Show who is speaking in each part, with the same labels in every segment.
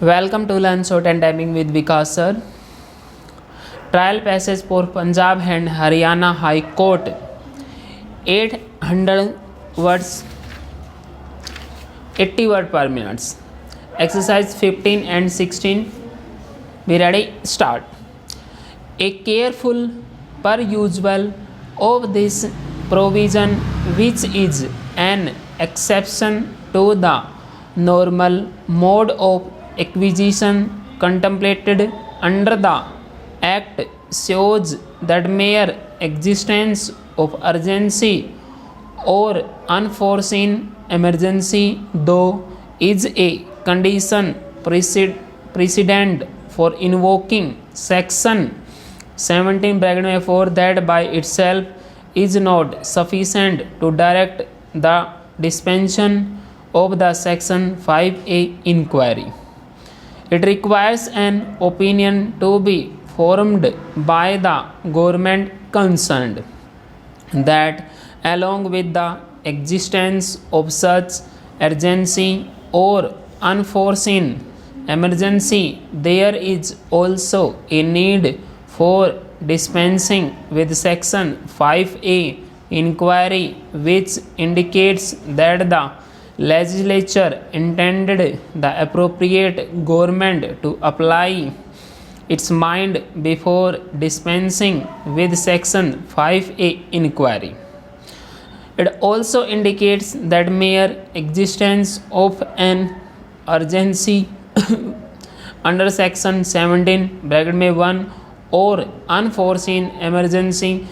Speaker 1: Welcome to Learn Short and Timing with Vikas sir. Trial passage for Punjab and Haryana High Court. 800 words, 80 word per minute. Exercise 15 and 16. Be ready? Start. A careful perusal of this provision, which is an exception to the normal mode of acquisition contemplated under the Act, shows that mere existence of urgency or unforeseen emergency, though, is a condition precedent for invoking section 17(4) that by itself is not sufficient to direct the dispensation of the section 5A inquiry. It requires an opinion to be formed by the government concerned that along with the existence of such urgency or unforeseen emergency, there is also a need for dispensing with section 5A inquiry, which indicates that the legislature intended the appropriate government to apply its mind before dispensing with section 5A inquiry. It also indicates that mere existence of an urgency under section 17(1) or unforeseen emergency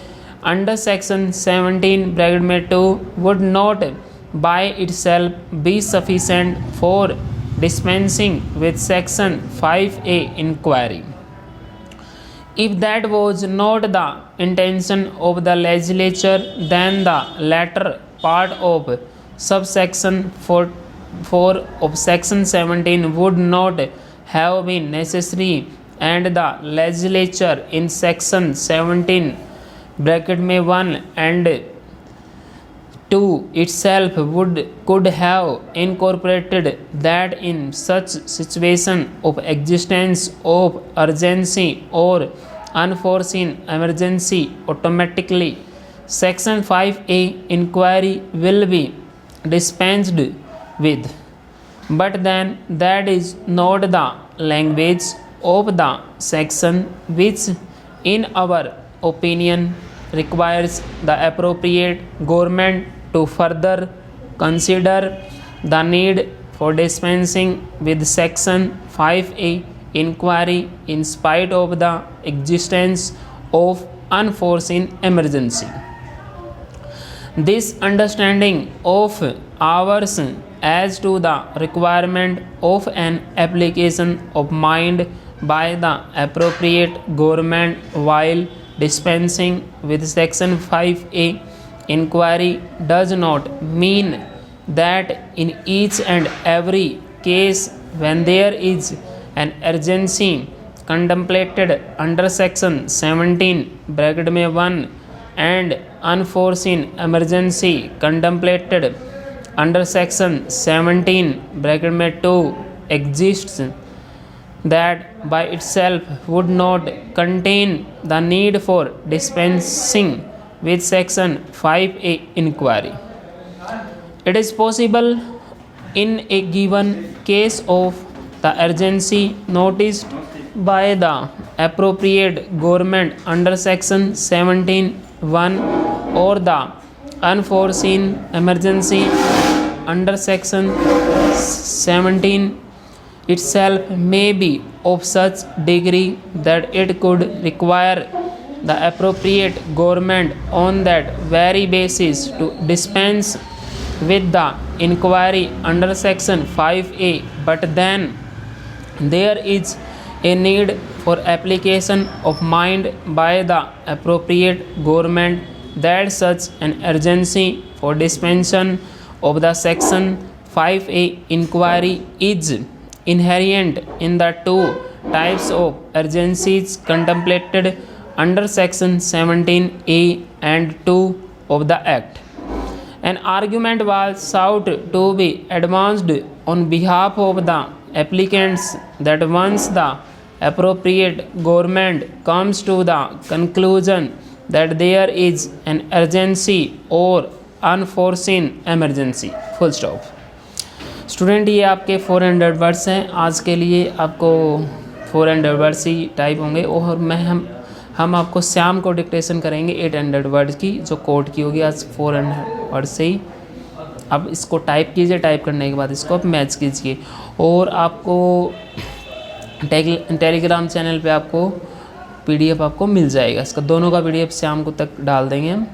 Speaker 1: under section 17(2) would not by itself be sufficient for dispensing with section 5A inquiry. If that was not the intention of the legislature, then the latter part of subsection 4 of section 17 would not have been necessary, and the legislature in section 17(1) and 2 itself could have incorporated that in such situation of existence of urgency or unforeseen emergency, automatically section 5A inquiry will be dispensed with. But then that is not the language of the section, which in our opinion requires the appropriate government to further consider the need for dispensing with section 5A inquiry in spite of the existence of unforeseen emergency. This understanding of ours as to the requirement of an application of mind by the appropriate government while dispensing with section 5A inquiry does not mean that in each and every case when there is an urgency contemplated under section 17(1) and unforeseen emergency contemplated under section 17(2) exists, that by itself would not contain the need for dispensing with section 5A inquiry. It is possible in a given case of the urgency noticed by the appropriate government under section 17(1) or the unforeseen emergency under section 17 itself may be of such degree that it could require the appropriate government on that very basis to dispense with the inquiry under section 5A, but then there is a need for application of mind by the appropriate government that such an urgency for dispensation of the section 5A inquiry is inherent in the two types of urgencies contemplated under section 17A and 2 of the Act. An argument was sought to be advanced on behalf of the applicants that once the appropriate government comes to the conclusion that there is an urgency or unforeseen emergency, full stop। Student ये आपके 400 words हैं। आज के लिए आपको 400 words ही type होंगे और हम आपको शाम को डिक्टेशन करेंगे 800 वर्ड्स की, जो कोड की होगी। आज 400 वर्ड से ही अब इसको टाइप कीजिए, टाइप करने के बाद इसको आप मैच कीजिए। और आपको टेलीग्राम चैनल पे आपको PDF आपको मिल जाएगा, इसका दोनों का PDF शाम को तक डाल देंगे हम।